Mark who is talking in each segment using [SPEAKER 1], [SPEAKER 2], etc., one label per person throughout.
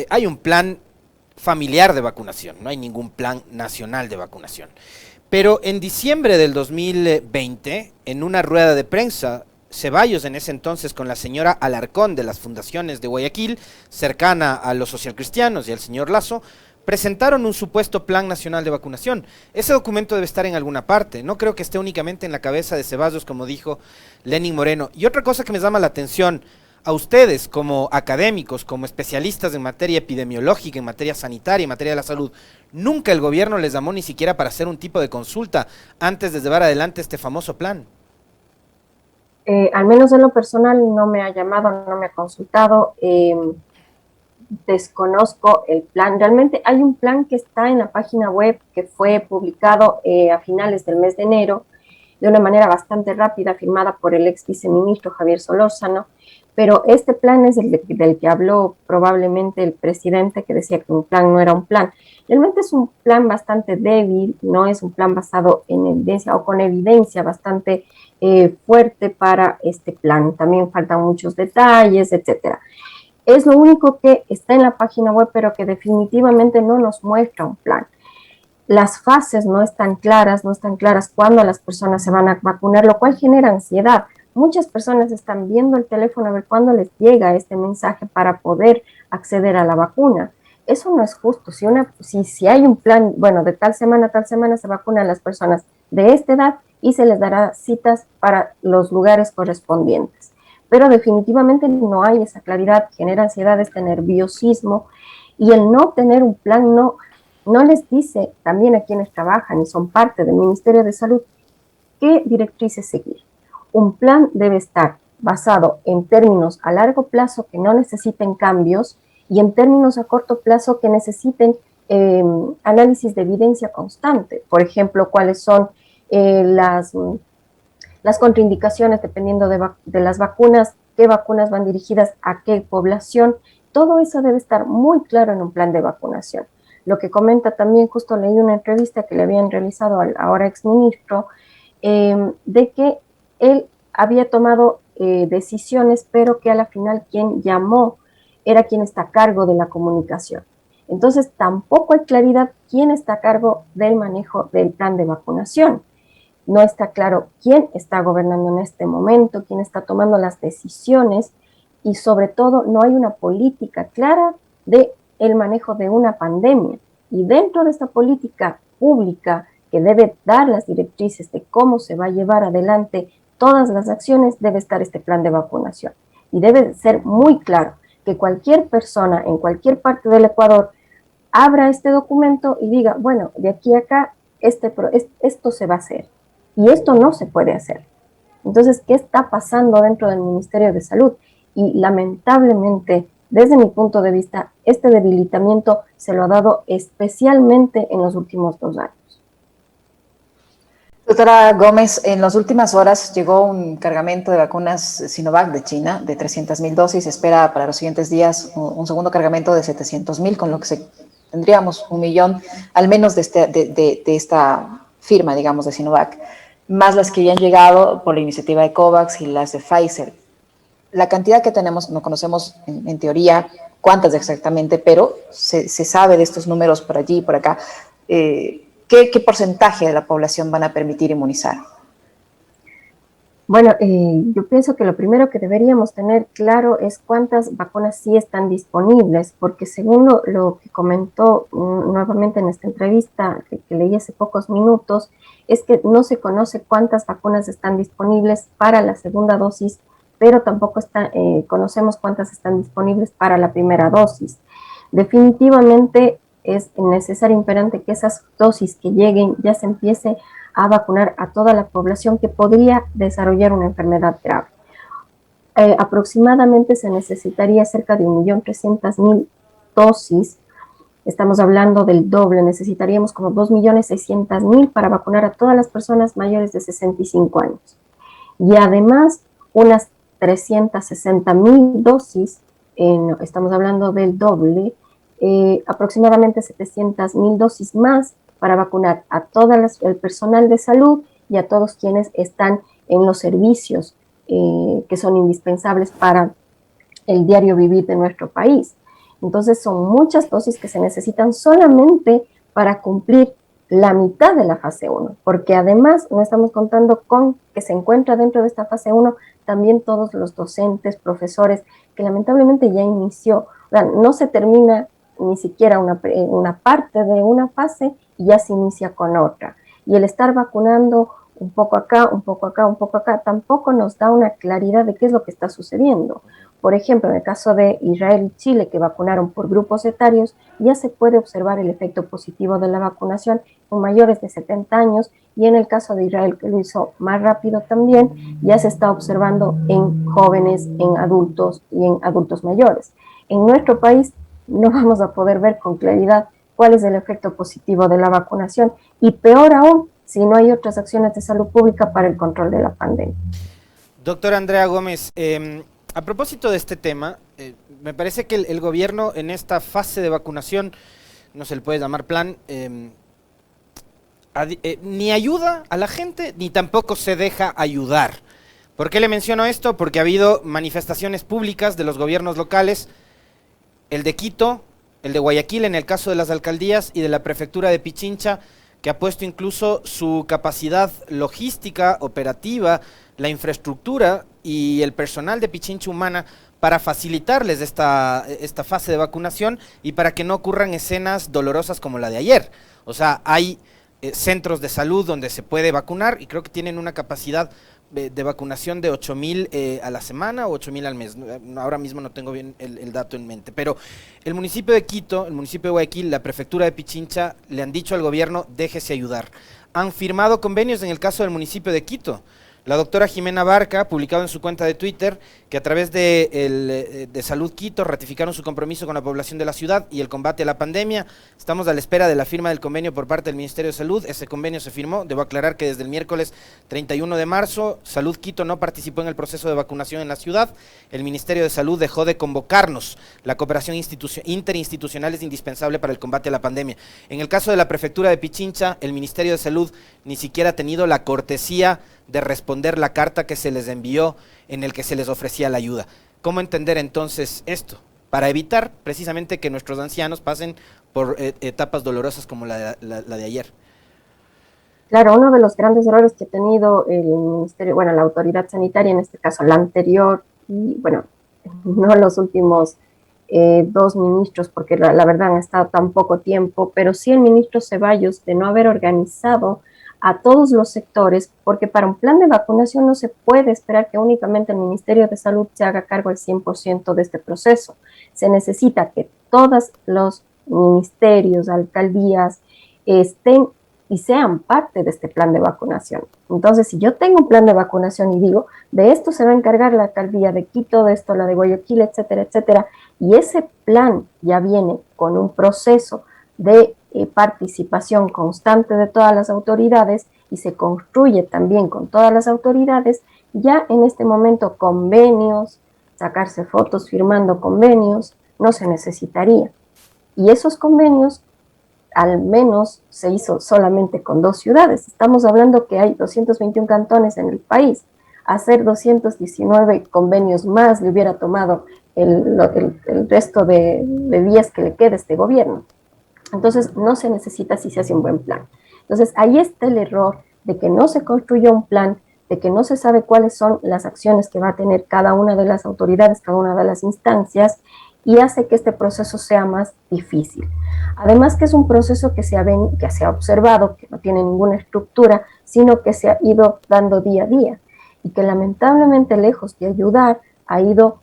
[SPEAKER 1] hay un plan familiar de vacunación, no hay ningún plan nacional de vacunación. Pero en diciembre del 2020, en una rueda de prensa, Ceballos en ese entonces con la señora Alarcón de las fundaciones de Guayaquil, cercana a los socialcristianos y al señor Lazo, presentaron un supuesto plan nacional de vacunación. Ese documento debe estar en alguna parte, no creo que esté únicamente en la cabeza de Ceballos, como dijo Lenin Moreno. Y otra cosa que me llama la atención, a ustedes como académicos, como especialistas en materia epidemiológica, en materia sanitaria, en materia de la salud, nunca el gobierno les llamó ni siquiera para hacer un tipo de consulta antes de llevar adelante este famoso plan.
[SPEAKER 2] Al menos en lo personal no me ha llamado, no me ha consultado. Desconozco el plan. Realmente hay un plan que está en la página web que fue publicado a finales del mes de enero de una manera bastante rápida, firmada por el ex viceministro Javier Solórzano, pero este plan es del que habló probablemente el presidente, que decía que un plan no era un plan. Realmente es un plan bastante débil, no es un plan basado en evidencia o con evidencia bastante fuerte para este plan. También faltan muchos detalles, etcétera. Es lo único que está en la página web, pero que definitivamente no nos muestra un plan. Las fases no están claras, no están claras cuándo las personas se van a vacunar, lo cual genera ansiedad. Muchas personas están viendo el teléfono a ver cuándo les llega este mensaje para poder acceder a la vacuna. Eso no es justo. Si hay un plan, bueno, de tal semana a tal semana se vacunan las personas de esta edad y se les dará citas para los lugares correspondientes. Pero definitivamente no hay esa claridad, genera ansiedad, este nerviosismo, y el no tener un plan no les dice también a quienes trabajan y son parte del Ministerio de Salud qué directrices seguir. Un plan debe estar basado en términos a largo plazo que no necesiten cambios y en términos a corto plazo que necesiten análisis de evidencia constante. Por ejemplo, cuáles son las contraindicaciones dependiendo de las vacunas, qué vacunas van dirigidas a qué población. Todo eso debe estar muy claro en un plan de vacunación. Lo que comenta también, justo leí una entrevista que le habían realizado al ahora exministro, de que él había tomado decisiones, pero que a la final quien llamó era quien está a cargo de la comunicación. Entonces, tampoco hay claridad quién está a cargo del manejo del plan de vacunación. No está claro quién está gobernando en este momento, quién está tomando las decisiones y sobre todo no hay una política clara de el manejo de una pandemia. Y dentro de esta política pública que debe dar las directrices de cómo se va a llevar adelante todas las acciones, debe estar este plan de vacunación. Y debe ser muy claro que cualquier persona en cualquier parte del Ecuador abra este documento y diga, bueno, de aquí a acá esto se va a hacer y esto no se puede hacer. Entonces, ¿qué está pasando dentro del Ministerio de Salud? Y lamentablemente, desde mi punto de vista, este debilitamiento se lo ha dado especialmente en los últimos 2 años.
[SPEAKER 3] Doctora Gómez, en las últimas horas llegó un cargamento de vacunas Sinovac de China de 300.000 dosis. Se espera para los siguientes días un segundo cargamento de 700.000, con lo que tendríamos 1.000.000 al menos de esta firma, digamos, de Sinovac, más las que ya han llegado por la iniciativa de COVAX y las de Pfizer. La cantidad que tenemos, no conocemos en teoría cuántas exactamente, pero se sabe de estos números por allí y por acá. ¿Qué porcentaje de la población van a permitir inmunizar?
[SPEAKER 2] Bueno, yo pienso que lo primero que deberíamos tener claro es cuántas vacunas sí están disponibles, porque según lo que comentó nuevamente en esta entrevista que leí hace pocos minutos, es que no se conoce cuántas vacunas están disponibles para la segunda dosis, pero tampoco conocemos cuántas están disponibles para la primera dosis. Definitivamente es necesario, imperante, que esas dosis que lleguen ya se empiece a vacunar a toda la población que podría desarrollar una enfermedad grave. Aproximadamente se necesitaría cerca de 1.300.000 dosis. Estamos hablando del doble, necesitaríamos como 2.600.000 para vacunar a todas las personas mayores de 65 años. Y además, unas 360.000 dosis, estamos hablando del doble, aproximadamente 700.000 dosis más para vacunar a todo el personal de salud y a todos quienes están en los servicios que son indispensables para el diario vivir de nuestro país. Entonces son muchas dosis que se necesitan solamente para cumplir la mitad de la fase 1, porque además no estamos contando con que se encuentra dentro de esta fase 1 también todos los docentes, profesores, que lamentablemente ya inició, o sea, no se termina ni siquiera una parte de una fase y ya se inicia con otra. Y el estar vacunando un poco acá, un poco acá, un poco acá, tampoco nos da una claridad de qué es lo que está sucediendo. Por ejemplo, en el caso de Israel y Chile, que vacunaron por grupos etarios, ya se puede observar el efecto positivo de la vacunación en mayores de 70 años, y en el caso de Israel, que lo hizo más rápido también, ya se está observando en jóvenes, en adultos y en adultos mayores. En nuestro país no vamos a poder ver con claridad cuál es el efecto positivo de la vacunación, y peor aún, si no hay otras acciones de salud pública para el control de la pandemia.
[SPEAKER 1] Doctora Andrea Gómez, a propósito de este tema, me parece que el gobierno en esta fase de vacunación, no se le puede llamar plan, ni ayuda a la gente, ni tampoco se deja ayudar. ¿Por qué le menciono esto? Porque ha habido manifestaciones públicas de los gobiernos locales, el de Quito, el de Guayaquil en el caso de las alcaldías y de la prefectura de Pichincha, que ha puesto incluso su capacidad logística, operativa, la infraestructura y el personal de Pichincha Humana para facilitarles esta fase de vacunación y para que no ocurran escenas dolorosas como la de ayer. O sea, hay centros de salud donde se puede vacunar y creo que tienen una capacidad de vacunación de 8,000 a la semana o 8,000 al mes. Ahora mismo no tengo bien el dato en mente, pero el municipio de Quito, el municipio de Guayaquil, la prefectura de Pichincha le han dicho al gobierno, déjese ayudar. Han firmado convenios en el caso del municipio de Quito. La doctora Jimena Barca ha publicado en su cuenta de Twitter que a través de Salud Quito ratificaron su compromiso con la población de la ciudad y el combate a la pandemia. Estamos a la espera de la firma del convenio por parte del Ministerio de Salud. Ese convenio se firmó. Debo aclarar que desde el miércoles 31 de marzo, Salud Quito no participó en el proceso de vacunación en la ciudad. El Ministerio de Salud dejó de convocarnos. La cooperación interinstitucional es indispensable para el combate a la pandemia. En el caso de la prefectura de Pichincha, el Ministerio de Salud ni siquiera ha tenido la cortesía de responder la carta que se les envió en el que se les ofrecía la ayuda. ¿Cómo entender entonces esto? Para evitar precisamente que nuestros ancianos pasen por etapas dolorosas como la de ayer.
[SPEAKER 2] Claro, uno de los grandes errores que ha tenido el Ministerio, bueno, la autoridad sanitaria, en este caso la anterior, y bueno, no los últimos 2 ministros, porque la verdad han estado tan poco tiempo, pero sí el ministro Ceballos, de no haber organizado a todos los sectores, porque para un plan de vacunación no se puede esperar que únicamente el Ministerio de Salud se haga cargo al 100% de este proceso. Se necesita que todos los ministerios, alcaldías, estén y sean parte de este plan de vacunación. Entonces, si yo tengo un plan de vacunación y digo, de esto se va a encargar la alcaldía de Quito, de esto la de Guayaquil, etcétera, etcétera, y ese plan ya viene con un proceso de participación constante de todas las autoridades y se construye también con todas las autoridades, ya en este momento convenios, sacarse fotos firmando convenios, no se necesitaría. Y esos convenios al menos se hizo solamente con 2 ciudades. Estamos hablando que hay 221 cantones en el país. Hacer 219 convenios más le hubiera tomado el resto de días que le queda a este gobierno. Entonces, no se necesita si se hace un buen plan. Entonces, ahí está el error de que no se construyó un plan, de que no se sabe cuáles son las acciones que va a tener cada una de las autoridades, cada una de las instancias, y hace que este proceso sea más difícil. Además que es un proceso que se ha observado, que no tiene ninguna estructura, sino que se ha ido dando día a día, y que lamentablemente, lejos de ayudar, ha ido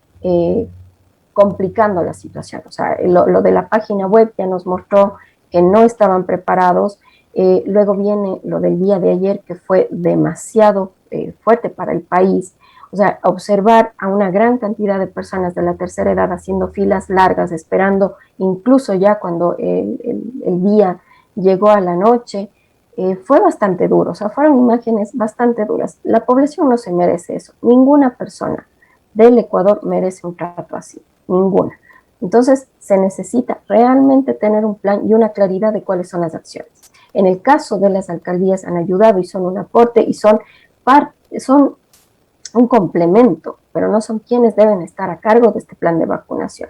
[SPEAKER 2] complicando la situación. O sea, lo de la página web ya nos mostró que no estaban preparados. Luego viene lo del día de ayer, que fue demasiado fuerte para el país. O sea, observar a una gran cantidad de personas de la tercera edad haciendo filas largas, esperando, incluso ya cuando el día llegó a la noche, fue bastante duro. O sea, fueron imágenes bastante duras. La población no se merece eso. Ninguna persona del Ecuador merece un trato así. Ninguna. Entonces, se necesita realmente tener un plan y una claridad de cuáles son las acciones. En el caso de las alcaldías han ayudado y son un aporte y son un complemento, pero no son quienes deben estar a cargo de este plan de vacunación.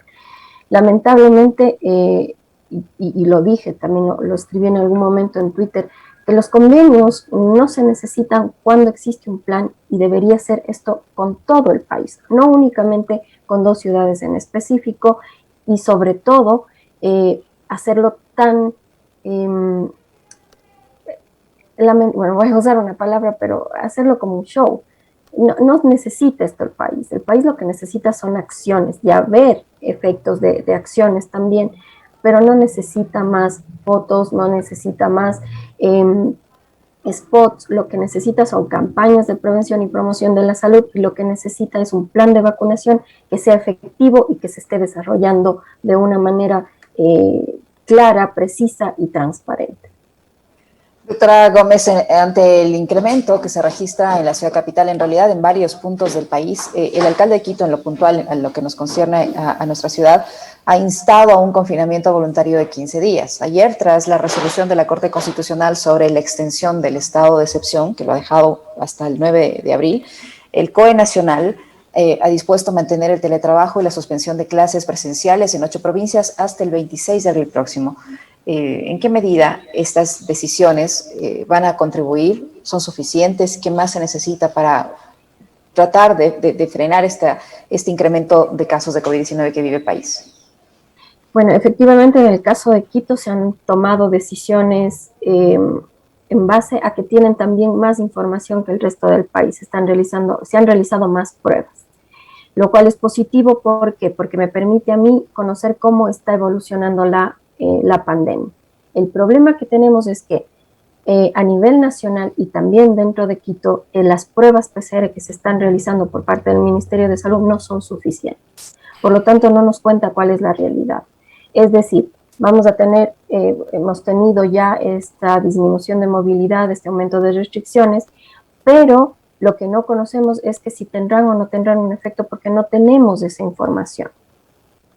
[SPEAKER 2] Lamentablemente, y lo dije, también lo escribí en algún momento en Twitter, que los convenios no se necesitan cuando existe un plan y debería ser esto con todo el país, no únicamente con 2 ciudades en específico y sobre todo hacerlo tan, eh, bueno, voy a usar una palabra, pero hacerlo como un show. No necesita esto el país lo que necesita son acciones y haber efectos de acciones también, pero no necesita más fotos, no necesita más spots, lo que necesita son campañas de prevención y promoción de la salud y lo que necesita es un plan de vacunación que sea efectivo y que se esté desarrollando de una manera clara, precisa y transparente.
[SPEAKER 3] Doctora Gómez, ante el incremento que se registra en la ciudad capital, en realidad en varios puntos del país, el alcalde de Quito, en lo puntual, en lo que nos concierne a nuestra ciudad, ha instado a un confinamiento voluntario de 15 días. Ayer, tras la resolución de la Corte Constitucional sobre la extensión del estado de excepción, que lo ha dejado hasta el 9 de abril, el COE Nacional ha dispuesto a mantener el teletrabajo y la suspensión de clases presenciales en 8 provincias hasta el 26 de abril próximo. ¿En qué medida estas decisiones van a contribuir? ¿Son suficientes? ¿Qué más se necesita para tratar de frenar este incremento de casos de COVID-19 que vive el país?
[SPEAKER 2] Bueno, efectivamente en el caso de Quito se han tomado decisiones en base a que tienen también más información que el resto del país. Se han realizado más pruebas, lo cual es positivo. ¿Por qué? Porque me permite a mí conocer cómo está evolucionando la pandemia. El problema que tenemos es que a nivel nacional y también dentro de Quito, las pruebas PCR que se están realizando por parte del Ministerio de Salud no son suficientes. Por lo tanto, no nos cuenta cuál es la realidad. Es decir, hemos tenido ya esta disminución de movilidad, este aumento de restricciones, pero lo que no conocemos es que si tendrán o no tendrán un efecto porque no tenemos esa información.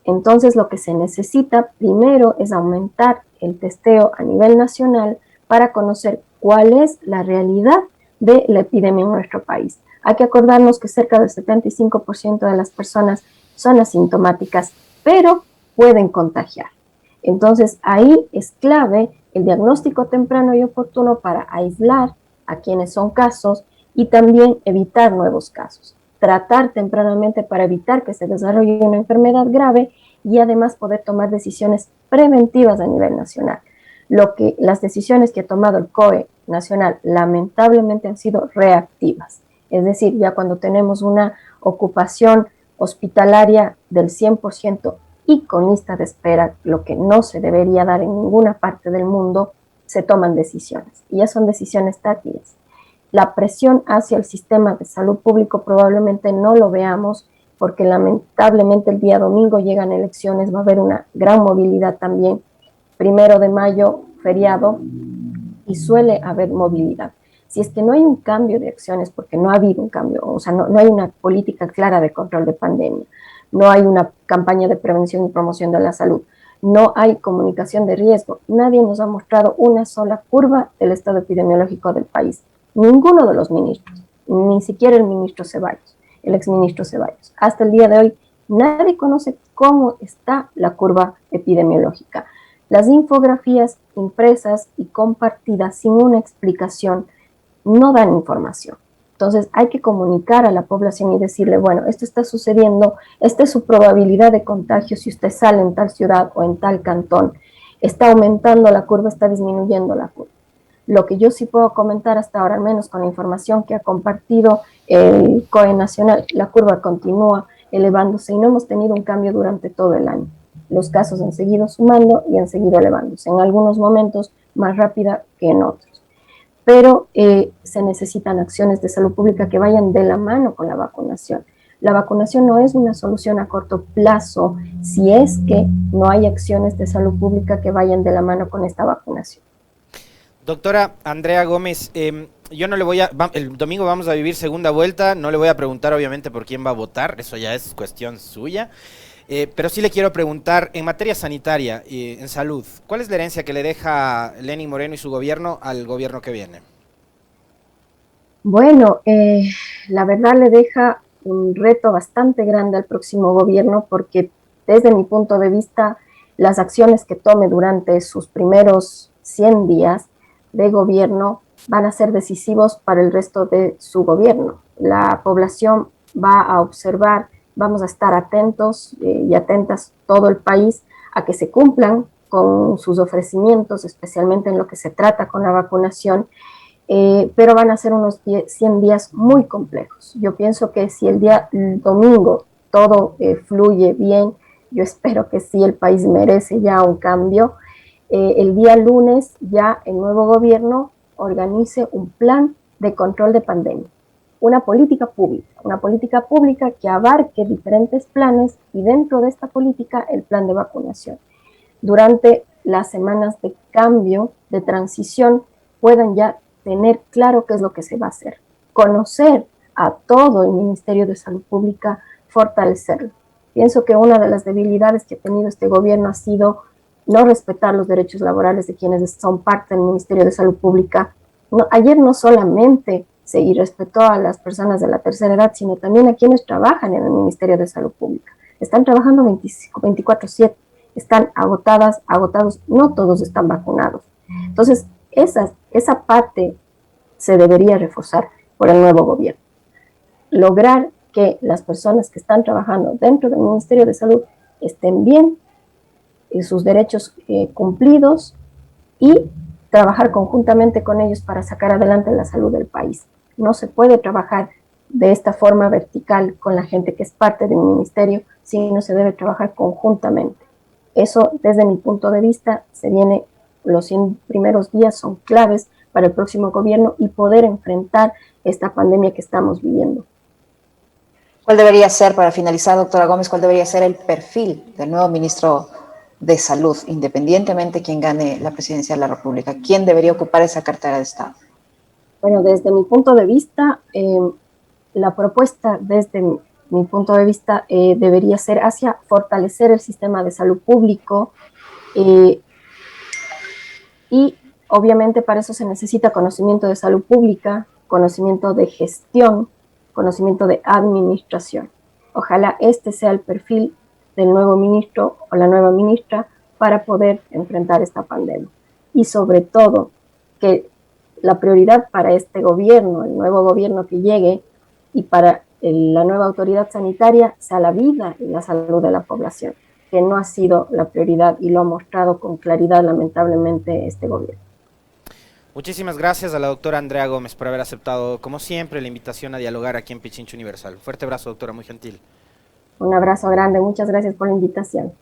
[SPEAKER 2] Entonces, lo que se necesita primero es aumentar el testeo a nivel nacional para conocer cuál es la realidad de la epidemia en nuestro país. Hay que acordarnos que cerca del 75% de las personas son asintomáticas, pero pueden contagiar. Entonces, ahí es clave el diagnóstico temprano y oportuno para aislar a quienes son casos y también evitar nuevos casos. Tratar tempranamente para evitar que se desarrolle una enfermedad grave y además poder tomar decisiones preventivas a nivel nacional. Las decisiones que ha tomado el COE nacional lamentablemente han sido reactivas, es decir, ya cuando tenemos una ocupación hospitalaria del 100% y con lista de espera, lo que no se debería dar en ninguna parte del mundo, se toman decisiones y ya son decisiones táctiles. La presión hacia el sistema de salud público probablemente no lo veamos porque lamentablemente el día domingo llegan elecciones, va a haber una gran movilidad también, 1 de mayo, feriado, y suele haber movilidad. Si es que no hay un cambio de acciones, porque no ha habido un cambio, o sea, no hay una política clara de control de pandemia, no hay una campaña de prevención y promoción de la salud, no hay comunicación de riesgo, nadie nos ha mostrado una sola curva del estado epidemiológico del país. Ninguno de los ministros, ni siquiera el ministro Ceballos, el exministro Ceballos. Hasta el día de hoy, nadie conoce cómo está la curva epidemiológica. Las infografías impresas y compartidas sin una explicación no dan información. Entonces hay que comunicar a la población y decirle, bueno, esto está sucediendo, esta es su probabilidad de contagio si usted sale en tal ciudad o en tal cantón. Está aumentando la curva, está disminuyendo la curva. Lo que yo sí puedo comentar hasta ahora, al menos con la información que ha compartido el COE Nacional, la curva continúa elevándose y no hemos tenido un cambio durante todo el año. Los casos han seguido sumando y han seguido elevándose, en algunos momentos más rápida que en otros. Pero se necesitan acciones de salud pública que vayan de la mano con la vacunación. La vacunación no es una solución a corto plazo si es que no hay acciones de salud pública que vayan de la mano con esta vacunación.
[SPEAKER 1] Doctora Andrea Gómez, yo no le voy a, el domingo vamos a vivir segunda vuelta, no le voy a preguntar obviamente por quién va a votar, eso ya es cuestión suya, pero sí le quiero preguntar, en materia sanitaria, en salud, ¿cuál es la herencia que le deja Lenín Moreno y su gobierno al gobierno que viene?
[SPEAKER 2] Bueno, la verdad le deja un reto bastante grande al próximo gobierno porque desde mi punto de vista, las acciones que tome durante sus primeros 100 días de gobierno van a ser decisivos para el resto de su gobierno. La población va a observar, vamos a estar atentos y atentas todo el país a que se cumplan con sus ofrecimientos, especialmente en lo que se trata con la vacunación, pero van a ser unos 100 días muy complejos. Yo pienso que si el día domingo todo fluye bien, yo espero que sí, el país merece ya un cambio. El día lunes ya el nuevo gobierno organice un plan de control de pandemia, una política pública que abarque diferentes planes y dentro de esta política el plan de vacunación. Durante las semanas de cambio, de transición, puedan ya tener claro qué es lo que se va a hacer, conocer a todo el Ministerio de Salud Pública, fortalecerlo. Pienso que una de las debilidades que ha tenido este gobierno ha sido no respetar los derechos laborales de quienes son parte del Ministerio de Salud Pública. Ayer no solamente se irrespetó a las personas de la tercera edad, sino también a quienes trabajan en el Ministerio de Salud Pública. Están trabajando 24/7, están agotados, no todos están vacunados. Entonces, esa parte se debería reforzar por el nuevo gobierno. Lograr que las personas que están trabajando dentro del Ministerio de Salud estén bien, sus derechos cumplidos y trabajar conjuntamente con ellos para sacar adelante la salud del país. No se puede trabajar de esta forma vertical con la gente que es parte del ministerio, sino se debe trabajar conjuntamente. Eso, desde mi punto de vista, los 100 primeros días son claves para el próximo gobierno y poder enfrentar esta pandemia que estamos viviendo.
[SPEAKER 3] ¿Cuál debería ser, para finalizar, doctora Gómez, cuál debería ser el perfil del nuevo ministro de Salud, independientemente de quién gane la presidencia de la República? ¿Quién debería ocupar esa cartera de Estado?
[SPEAKER 2] Bueno, desde mi punto de vista, la propuesta desde mi punto de vista debería ser hacia fortalecer el sistema de salud público y obviamente para eso se necesita conocimiento de salud pública, conocimiento de gestión, conocimiento de administración. Ojalá este sea el perfil del nuevo ministro o la nueva ministra para poder enfrentar esta pandemia. Y sobre todo, que la prioridad para este gobierno, el nuevo gobierno que llegue y para la nueva autoridad sanitaria sea la vida y la salud de la población, que no ha sido la prioridad y lo ha mostrado con claridad lamentablemente este gobierno.
[SPEAKER 1] Muchísimas gracias a la doctora Andrea Gómez por haber aceptado, como siempre, la invitación a dialogar aquí en Pichincha Universal. Fuerte abrazo, doctora, muy gentil.
[SPEAKER 2] Un abrazo grande, muchas gracias por la invitación.